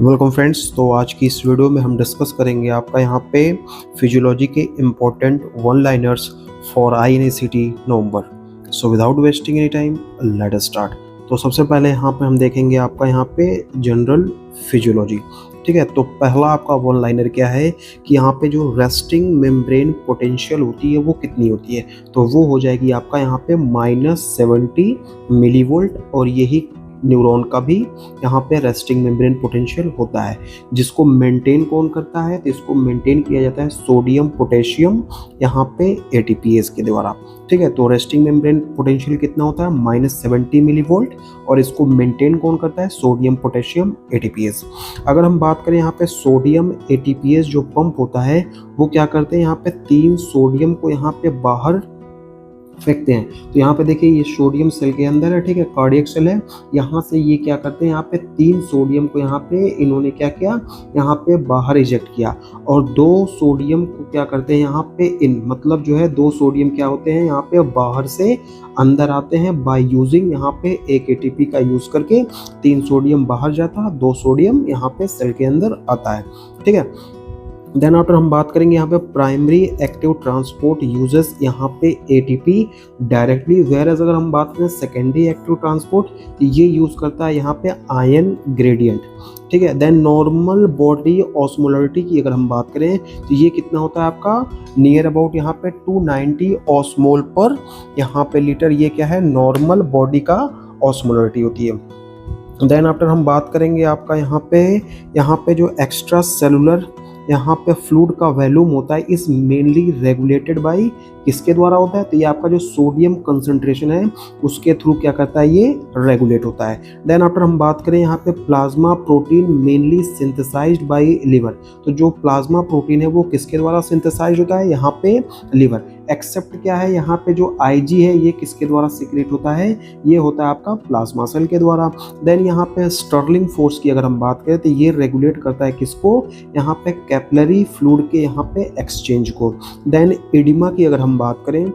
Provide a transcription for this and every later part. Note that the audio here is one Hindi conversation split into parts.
Welcome friends. तो आज की इस वीडियो में हम डिस्कस करेंगे आपका यहाँ पे फिजियोलॉजी के important one liners for INACT November. So without wasting any time let us start. तो सबसे पहले यहाँ पे हम देखेंगे आपका यहाँ पे जनरल फिजियोलॉजी। ठीक है, तो पहला आपका वन लाइनर क्या है कि यहाँ पे जो रेस्टिंग मेम्ब्रेन पोटेंशियल होती है वो कितनी होती है, तो वो हो जाएगी आपका यहाँ पे -70 मिलीवोल्ट। और यही न्यूरॉन का भी यहाँ पे रेस्टिंग मेम्ब्रेन पोटेंशियल होता है, जिसको मेंटेन कौन करता है, तो इसको मेंटेन किया जाता है सोडियम पोटेशियम यहाँ पे ATPase के द्वारा। ठीक है, तो रेस्टिंग मेम्ब्रेन पोटेंशियल कितना होता है -70 मिलीवोल्ट, और इसको मेंटेन कौन करता है, सोडियम पोटेशियम ATPase। अगर हम बात करें यहाँ पे सोडियम ATPase जो पंप होता है वो क्या करते हैं, यहाँ पे 3 सोडियम को यहाँ पे बाहर फेंकते हैं। तो यहाँ पे देखिए ये सोडियम सेल के अंदर है, ठीक है, कार्डियक सेल है। यहाँ से ये क्या करते हैं, यहाँ पे 3 सोडियम को यहाँ पे इन्होंने क्या किया, यहाँ पे बाहर इजेक्ट किया, और 2 सोडियम को क्या करते हैं यहाँ पे इन, मतलब जो है 2 सोडियम क्या होते हैं यहाँ पे बाहर से अंदर आते हैं बाय यूजिंग यहाँ पे एक ATP का यूज करके। 3 सोडियम बाहर जाता है, 2 सोडियम यहाँ पे सेल के अंदर आता है। ठीक है, देन आफ्टर हम बात करेंगे यहाँ पे प्राइमरी एक्टिव ट्रांसपोर्ट यूजेस यहाँ पे ATP डायरेक्टली, वेयर एज अगर हम बात करें सेकेंडरी एक्टिव ट्रांसपोर्ट तो ये यूज करता है यहाँ पे आयन ग्रेडियंट। ठीक है, देन नॉर्मल बॉडी ऑस्मोलरिटी की अगर हम बात करें तो ये कितना होता है आपका, नियर अबाउट यहाँ पे 290 ऑस्मोल पर यहाँ पे लीटर। ये क्या है, नॉर्मल बॉडी का ऑस्मोलरिटी होती है। देन आफ्टर हम बात करेंगे आपका यहाँ पे जो एक्स्ट्रा सेलुलर यहाँ पे फ्लूइड का वॉल्यूम होता है, इस मेनली रेगुलेटेड बाय किसके द्वारा होता है, तो ये आपका जो सोडियम कंसंट्रेशन है उसके थ्रू क्या करता है, ये रेगुलेट होता है। देन आफ्टर हम बात करें यहाँ पे plasma protein mainly synthesised by liver. तो जो प्लाज्मा प्रोटीन है वो किसके द्वारा सिंथेसाइज होता है, यहाँ पे लिवर। एक्सेप्ट क्या है, यहाँ पे जो IG है ये किसके द्वारा सीक्रेट होता है, ये होता है आपका प्लाज्मा सेल के द्वारा। देन यहाँ पे स्टर्लिंग फोर्स की अगर हम बात करें तो ये रेगुलेट करता है किसको, यहाँ पे कैपिलरी फ्लूइड के यहाँ पे एक्सचेंज को। देन एडिमा की अगर हम बात करें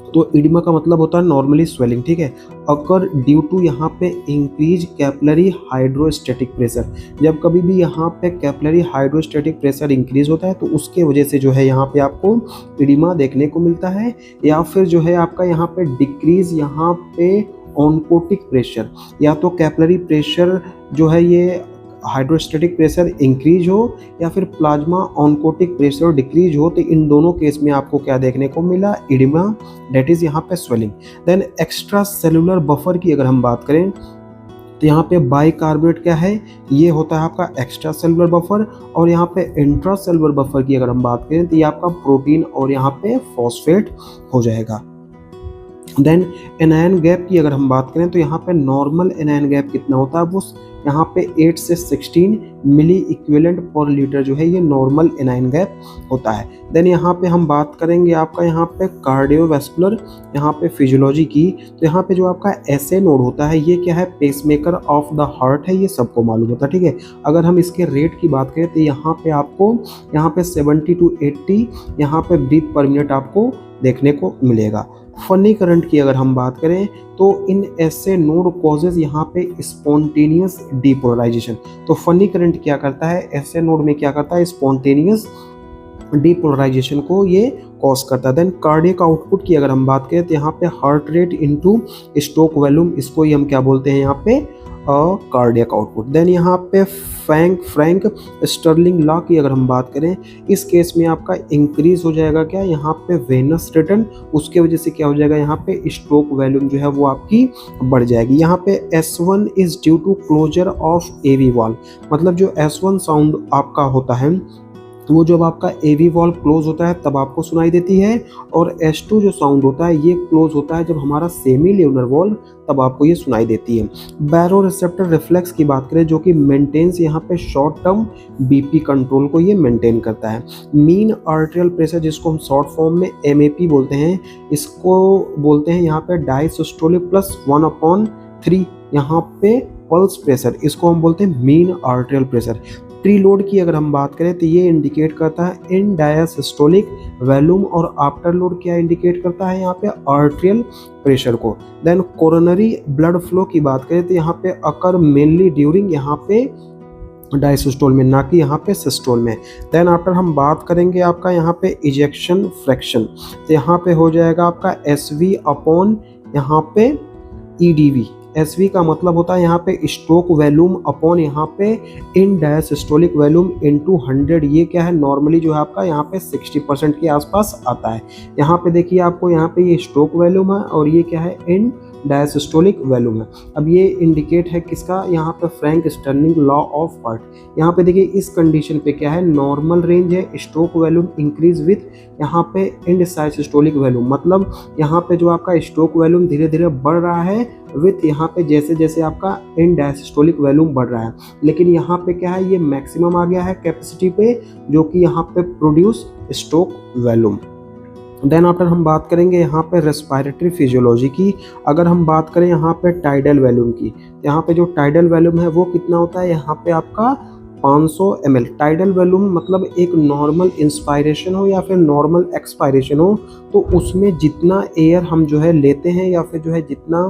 तो एडिमा का मतलब होता है नॉर्मली स्वेलिंग। ठीक है, अगर ड्यू टू यहाँ पे इंक्रीज कैपिलरी हाइड्रोस्टैटिक प्रेशर, जब कभी भी यहाँ पे कैपिलरी हाइड्रोस्टैटिक प्रेशर इंक्रीज होता है तो उसके वजह से जो है यहाँ पे आपको एडिमा देखने को मिलता है। या फिर जो है आपका यहाँ पे डिक्रीज यहाँ पे ऑनकोटिक प्रेशर, या तो कैपिलरी प्रेशर जो है ये हाइड्रोस्टैटिक प्रेशर इंक्रीज हो या फिर प्लाज्मा ऑनकोटिक प्रेशर डिक्रीज हो, तो इन दोनों केस में आपको क्या देखने को मिला, एडिमा, दैट इज यहाँ पे swelling. Then extracellular buffer की अगर हम बात करें तो यहाँ पे बाइकार्बोनेट क्या है, ये होता है आपका एक्स्ट्रा सेलुलर बफर। और यहाँ पे इंट्रा सेलुलर बफर की अगर हम बात करें तो ये आपका प्रोटीन और यहाँ पे फॉस्फेट हो जाएगा। देन एनायन गैप की अगर हम बात करें तो यहाँ पे नॉर्मल एनायन गैप कितना होता है, वो यहाँ पे 8 से 16 मिली इक्विवेलेंट पर लीटर जो है ये नॉर्मल एनायन गैप होता है। देन यहाँ पे हम बात करेंगे आपका यहाँ पे कार्डियोवैस्कुलर यहाँ पे फिजियोलॉजी की, तो यहाँ पे जो आपका SA नोड होता है ये क्या है, पेसमेकर ऑफ द हार्ट है, ये सबको मालूम होता है। ठीक है, अगर हम इसके रेट की बात करें तो यहाँ पे आपको यहाँ पे 70 to 80 यहाँ पे ब्रीथ पर मिनट आपको देखने को मिलेगा। फनी करंट की अगर हम बात करें तो इन ऐसे नोड कॉजेज यहाँ पे स्पॉन्टेनियस डीपोलराइजेशन। तो फनी करंट क्या करता है, ऐसे नोड में क्या करता है, स्पॉन्टेनियस डीपोलराइजेशन को ये कॉज करता है। देन कार्डियक आउटपुट की अगर हम बात करें तो यहाँ पे heart rate into stroke volume, इसको ही हम क्या बोलते हैं यहाँ पे कार्डियक आउटपुट। देन यहाँ पे फ्रैंक स्टर्लिंग लॉ की अगर हम बात करें, इस केस में आपका इंक्रीज हो जाएगा क्या, यहाँ पे वेनस रिटर्न, उसके वजह से क्या हो जाएगा, यहाँ पे स्ट्रोक वॉल्यूम जो है वो आपकी बढ़ जाएगी। यहाँ पे S1 is due to closure of AV valve, मतलब जो S1 साउंड आपका होता है वो जब आपका AV वॉल्व क्लोज होता है तब आपको सुनाई देती है, और S2 जो साउंड होता है ये क्लोज होता है जब हमारा सेमी ल्यूनर वॉल्व, तब आपको ये सुनाई देती है। बैरो रिसेप्टर रिफ्लेक्स की बात करें जो कि मेंटेन्स यहाँ पे शॉर्ट टर्म BP कंट्रोल को ये मेंटेन करता है। मीन आर्टेरियल प्रेशर जिसको हम शॉर्ट फॉर्म में MAP बोलते हैं, इसको बोलते हैं यहाँ पे डायसिस्टोलिक प्लस 1/3 यहाँ पे पल्स प्रेशर, इसको हम बोलते हैं मीन आर्टेरियल प्रेशर। प्रीलोड की अगर हम बात करें तो ये इंडिकेट करता है इन डायसिस्टोलिक वॉल्यूम, और आफ्टर लोड क्या इंडिकेट करता है यहाँ पे आर्टेरियल प्रेशर को। देन कोरोनरी ब्लड फ्लो की बात करें तो यहाँ पे अकर मेनली ड्यूरिंग यहाँ पे डायसिस्टोल में, ना कि यहाँ पे सिस्टोल में। देन आफ्टर हम बात करेंगे आपका यहाँ पे इजेक्शन फ्रैक्शन, तो यहाँ पे हो जाएगा आपका एस वी अपॉन यहाँ पे E D V. S V का मतलब होता है यहाँ पे स्ट्रोक वॉल्यूम अपॉन यहाँ पे इन डायसिस्टोलिक वॉल्यूम इनटू 100। ये क्या है, नॉर्मली जो है आपका यहाँ पे 60% के आसपास आता है। यहाँ पे देखिए आपको यहाँ पे ये स्ट्रोक वॉल्यूम है और ये क्या है, इन डायसिस्टोलिक वॉल्यूम है। अब ये इंडिकेट है किसका, यहाँ पे Frank Starling law of heart. यहाँ पे देखिए इस कंडीशन पे क्या है, नॉर्मल रेंज है, स्ट्रोक वॉल्यूम इंक्रीज विथ यहाँ पे इन डायसिस्टोलिक वॉल्यूम, मतलब यहाँ पे जो आपका स्ट्रोक वॉल्यूम धीरे धीरे बढ़ रहा है विथ यहाँ पे जैसे जैसे आपका इन डायसिस्टोलिक वॉल्यूम बढ़ रहा है। लेकिन यहाँ पे क्या है, ये मैक्सिमम आ गया है कैपेसिटी पे, जो कि यहाँ पे produce stroke volume. Then after हम बात करेंगे यहाँ पे रेस्पिरेटरी फिजियोलॉजी की। अगर हम बात करें यहाँ पे टाइडल वॉल्यूम की, यहाँ पे जो टाइडल वॉल्यूम है वो कितना होता है, यहाँ पे आपका 500 ml। टाइडल वॉल्यूम मतलब एक नॉर्मल इंस्पायरेशन हो या फिर नॉर्मल एक्सपायरेशन हो, तो उसमें जितना एयर हम जो है लेते हैं या फिर जो है जितना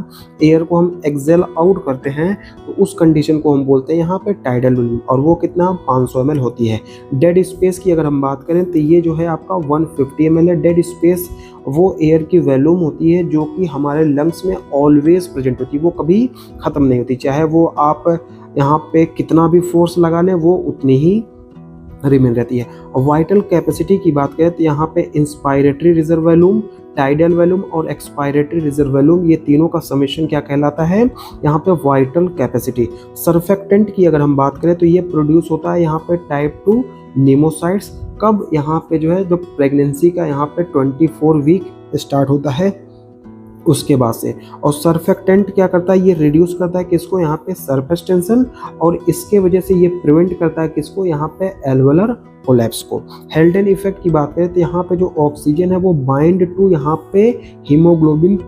एयर को हम एक्सेल आउट करते हैं, तो उस कंडीशन को हम बोलते हैं यहाँ पे टाइडल वॉल्यूम, और वो कितना 500 ml होती है। डेड स्पेस की अगर हम बात करें तो ये जो है आपका 150 ml है। डेड स्पेस वो एयर की वॉल्यूम होती है जो कि हमारे लंग्स में ऑलवेज प्रेजेंट होती है, वो कभी ख़त्म नहीं होती, चाहे वो आप यहाँ पे कितना भी फोर्स लगा लें वो उतनी ही रिमेन रहती है। वाइटल कैपेसिटी की बात करें तो यहाँ पे inspiratory reserve volume, tidal volume और एक्सपायरेटरी रिजर्व वॉल्यूम, ये तीनों का समेशन क्या कहलाता है, यहाँ पे वाइटल कैपेसिटी। सर्फेक्टेंट की अगर हम बात करें तो ये प्रोड्यूस होता है यहाँ पे टाइप 2 निमोसाइट्स। कब, यहाँ पे जो है जो प्रेगनेंसी का यहाँ पे 24 वीक स्टार्ट होता है उसके बाद से। और सर्फेक्टेंट क्या करता है, ये रिड्यूस करता है किसको, यहाँ पे सरफेस टेंशन, और इसके वजह से ये प्रिवेंट करता है किसको, यहाँ पे एल्वेलर कोलैप्स को। हेल्डन इफेक्ट की बात करें तो यहाँ पे जो ऑक्सीजन है वो बाइंड टू यहाँ पे हीमोग्लोबिन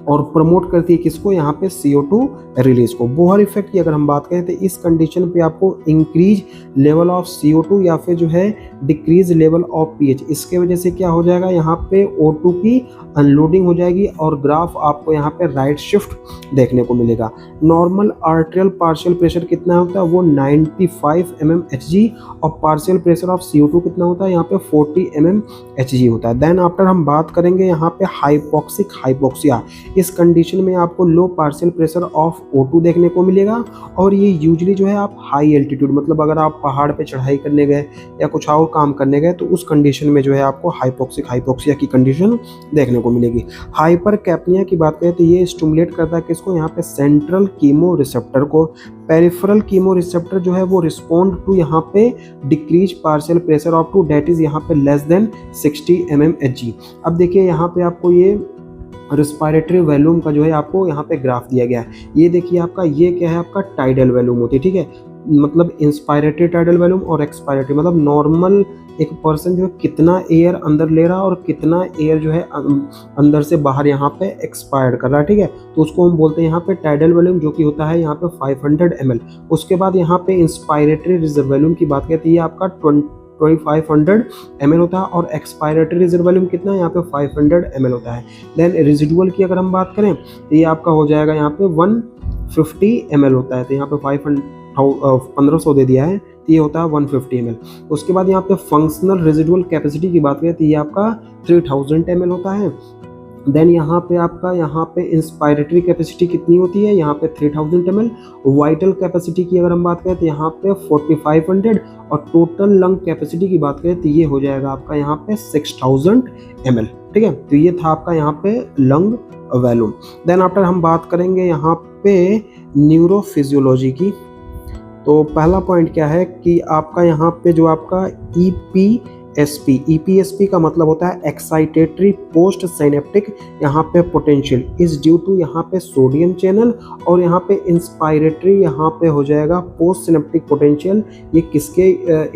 और प्रमोट करती है किसको, यहाँ पे CO2 रिलीज को। बोहर इफेक्ट की अगर हम बात करें तो इस कंडीशन पे आपको इंक्रीज लेवल ऑफ CO2 या फिर जो है डिक्रीज लेवल ऑफ pH, इसके वजह से क्या हो जाएगा, यहाँ पे O2 की अनलोडिंग हो जाएगी और ग्राफ आपको यहाँ पे राइट शिफ्ट देखने को मिलेगा। नॉर्मल आर्टेरियल पार्शियल प्रेशर कितना होता है, वो 95 mmHg, और पार्शियल प्रेशर ऑफ CO2 कितना होता है, यहाँ पे 40 mmHg होता है। देन आफ्टर हम बात करेंगे यहाँ पे हाइपोक्सिक हाइपोक्सिया। इस कंडीशन में आपको लो पार्शियल प्रेशर ऑफ O2 देखने को मिलेगा, और ये यूजुअली जो है आप हाई एल्टीट्यूड, मतलब अगर आप पहाड़ पे चढ़ाई करने गए या कुछ और काम करने गए तो उस कंडीशन में जो है आपको हाइपोक्सिक हाइपोक्सिया की कंडीशन देखने को मिलेगी। हाइपर कैप्निया की बात करें तो ये स्टिमुलेट करता है किसको, यहाँ पे सेंट्रल कीमो रिसेप्टर को। पेरिफेरल कीमो रिसेप्टर जो है वो रिस्पॉन्ड टू यहाँ पे decrease partial pressure of two, that is यहाँ पे लेस देन 60 mmHg। अब देखिए यहाँ पे आपको ये रेस्पिरेटरी वॉल्यूम का जो है आपको यहाँ पे ग्राफ दिया गया है। ये देखिए आपका, ये क्या है आपका टाइडल वॉल्यूम होती है, ठीक है, मतलब इंस्पायरेटरी टाइडल वॉल्यूम और एक्सपायरेटरी, मतलब नॉर्मल एक पर्सन जो है कितना एयर अंदर ले रहा है और कितना एयर जो है अंदर से बाहर यहाँ पे एक्सपायर कर रहा है, ठीक है, तो उसको हम बोलते हैं यहाँ पे टाइडल वॉल्यूम, जो कि होता है यहाँ पे 500 ml। उसके बाद यहाँ पे इंस्पायरेटरी रिजर्व वॉल्यूम की बात करते हैं, ये आपका 2500 ml होता है, और एक्सपायरेटरी रिजर्व वॉल्यूम कितना है, यहाँ पे 500 ml होता है। देन रेजिडुअल की अगर हम बात करें तो ये आपका हो जाएगा यहाँ पे 150 ml होता है, तो यहाँ पे 1500 दे दिया है, तो ये होता है 150 ml। उसके बाद यहाँ पे फंक्शनल रेजिडुअल कैपेसिटी की बात करें तो ये आपका 3000 ml होता है। देन यहाँ पे आपका यहाँ पे इंस्पायरेटरी कैपेसिटी कितनी होती है, यहाँ पे 3000 ml। वाइटल कैपेसिटी की अगर हम बात करें तो यहाँ पे 4500, और टोटल लंग कैपेसिटी की बात करें तो ये हो जाएगा आपका यहाँ पे 6000 ml, ठीक है। तो ये था आपका यहाँ पे लंग वॉल्यूम। देन आफ्टर हम बात करेंगे यहाँ पे न्यूरोफिजियोलॉजी की। तो पहला पॉइंट क्या है कि आपका यहाँ पे जो आपका EPSP का मतलब होता है एक्साइटेटरी पोस्ट साइनेप्टिक यहाँ पे पोटेंशियल इज ड्यू टू यहाँ पे सोडियम चैनल, और यहाँ पे इंस्पायरेटरी यहाँ पे हो जाएगा पोस्ट सिनेप्टिक पोटेंशियल, ये किसके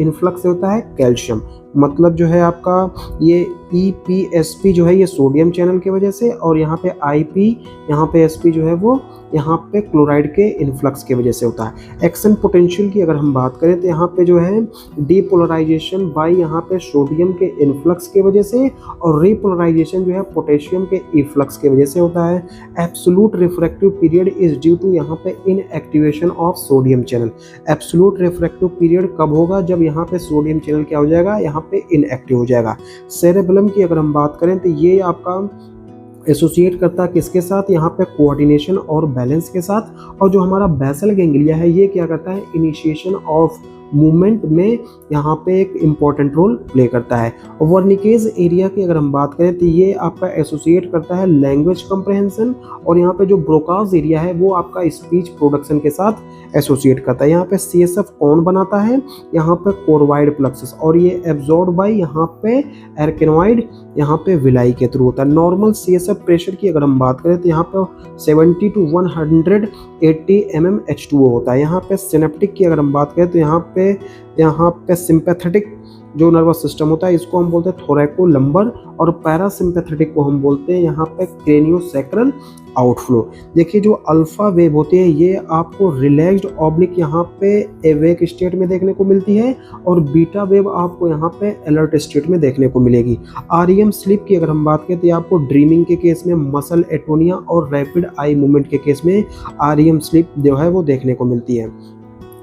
इन्फ्लक्स से होता है, कैल्शियम। मतलब जो है आपका ये EPSP जो है ये सोडियम चैनल की वजह से, और यहाँ पे IP यहाँ पे SP जो है वो यहाँ पे क्लोराइड के इन्फ्लक्स की वजह से होता है। एक्शन पोटेंशियल की अगर हम बात करें तो यहाँ पे जो है डीपोलराइजेशन बाय यहाँ पे सोडियम के इन्फ्लक्स की वजह से, और रीपोलराइजेशन जो है पोटेशियम के इफ्लक्स की वजह से होता है। Absolute refractory period is due to यहाँ पे inactivation of sodium channel. Absolute refractory period कब होगा? जब यहाँ पे सोडियम चैनल क्या हो जाएगा, यहाँ पे इनएक्टिव हो जाएगा। सेरेबेलम की अगर हम बात करें तो ये आपका एसोसिएट करता है किसके साथ? यहाँ पे कोऑर्डिनेशन और बैलेंस के साथ। और जो हमारा बेसल गैंग्लिया है ये क्या करता है? इनिशिएशन ऑफ मूवमेंट में यहाँ पे एक इम्पॉर्टेंट रोल प्ले करता है। वर्निकेज एरिया की अगर हम बात करें तो ये आपका एसोसिएट करता है लैंग्वेज कंप्रहेंशन, और यहाँ पे जो ब्रोकाज एरिया है वो आपका स्पीच प्रोडक्शन के साथ एसोसिएट करता है। यहाँ पे CSF कौन बनाता है? यहाँ पे कोरवाइड प्लक्सस, और ये एब्जॉर्ब बाय यहाँ पे एर्केनोइड यहाँ पे विलाई के थ्रू होता है। नॉर्मल CSF प्रेशर की अगर हम बात करें तो यहाँ पे 70 to 180 mm H2O होता है। यहाँ पे सिनेप्टिक की अगर हम बात करें तो यहाँ पे सिंपैथेटिक जो नर्वस सिस्टम होता है इसको हम बोलते हैं थोरैको लंबर, और पैरासिम्पैथेटिक को हम बोलते हैं यहाँ पे क्रेनियोसैक्रल आउटफ्लो। देखिए जो अल्फा वेव होती है ये आपको रिलैक्स्ड ऑब्लिक यहाँ पे एवेक स्टेट में देखने को मिलती है, और बीटा वेव आपको यहाँ पे अलर्ट स्टेट में देखने को मिलेगी। REM स्लीप की अगर हम बात करें तो आपको ड्रीमिंग के केस में, मसल एटोनिया और रैपिड आई मूवमेंट के केस में REM स्लीप जो है वो देखने को मिलती है।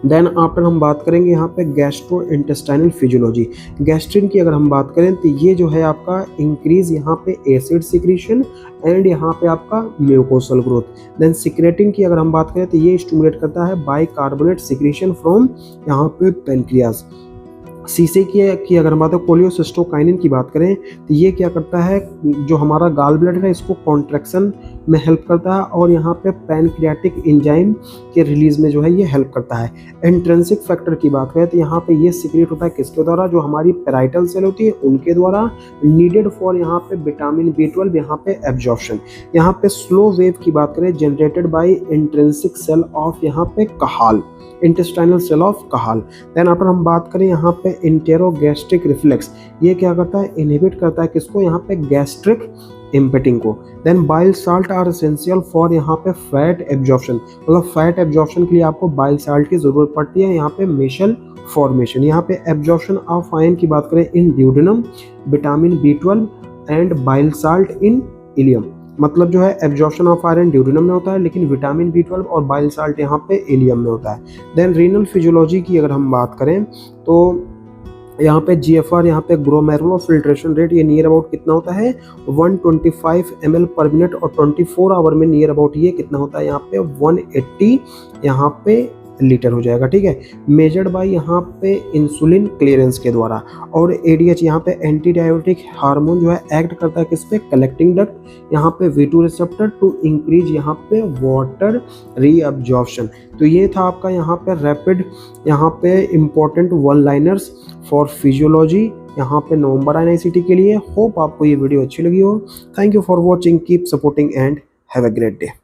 देन आफ्टर हम बात करेंगे यहाँ पे गैस्ट्रो इंटेस्टाइनल फिजियोलॉजी। गैस्ट्रिन की अगर हम बात करें तो ये जो है आपका इंक्रीज यहाँ पे एसिड सिक्रीशन एंड यहाँ पे आपका म्यूकोसल ग्रोथ। देन सिक्रेटिन की अगर हम बात करें तो ये स्टिमुलेट करता है बाइकार्बोनेट सिक्रीशन फ्रॉम यहाँ पे पेनक्रियाज। सीसे की अगर हम बात करें कोलियोसिस्टोकाइनिन की बात करें तो ये क्या करता है? जो हमारा गाल ब्लैडर है इसको कॉन्ट्रैक्शन में हेल्प करता है, और यहाँ पे पैनक्रियाटिक एंजाइम के रिलीज में जो है ये हेल्प करता है। इंट्रिंसिक फैक्टर की बात करें तो यहाँ पे ये सीक्रेट होता है किसके द्वारा? जो हमारी पैराइटल सेल होती है उनके द्वारा, नीडेड फॉर यहाँ पे विटामिन B12 यहाँ पे एब्जॉर्प्शन। यहाँ पे स्लो वेव की बात करें generated by intrinsic cell of यहाँ पे Cajal, intestinal cell of Cajal. Then after हम बात करें यहाँ पे इंटेरोगैस्ट्रिक रिफ्लेक्स, ये क्या करता है? इनहिबिट करता है किसको? यहाँ पे गैस्ट्रिक इम्पेटिंग को। Then bile salt are essential for यहाँ पे फैट एब्जॉर्प्शन, मतलब फैट एब्जॉर्प्शन के लिए आपको बाइल साल्ट की जरूरत पड़ती है। यहाँ पे मेशल फॉर्मेशन, यहाँ पे एब्जॉर्प्शन ऑफ आयन की बात करें in duodenum, vitamin B12 and bile salt in ileum. मतलब जो है एब्जॉर्प्शन ऑफ आयरन ड्यूडेनम में होता है, लेकिन विटामिन B12 और बाइल साल्ट यहाँ पे इलियम में होता है। देन रीनल फिजियोलॉजी की अगर हम बात करें तो यहाँ पे GFR यहाँ पे ग्लोमेरुलर फिल्ट्रेशन रेट ये नियर अबाउट कितना होता है? 125 ml पर मिनट, और 24 आवर में नियर अबाउट ये कितना होता है? यहाँ पे 180 यहाँ पे लीटर हो जाएगा। ठीक है, मेजर्ड बाय यहाँ पे इंसुलिन क्लियरेंस के द्वारा। और ADH यहाँ पे एंटी डायबिटिक हार्मोन जो है एक्ट करता है किस पे? कलेक्टिंग डक्ट यहाँ पे V2 रिसेप्टर टू इंक्रीज यहाँ पे वाटर रीअब्जॉर्प्शन। तो ये था आपका यहाँ पे रैपिड यहाँ पे important one liners for physiology यहाँ पे नवंबर INICET के लिए। होप आपको ये वीडियो अच्छी लगी हो। Thank you for watching, keep supporting and have a great day.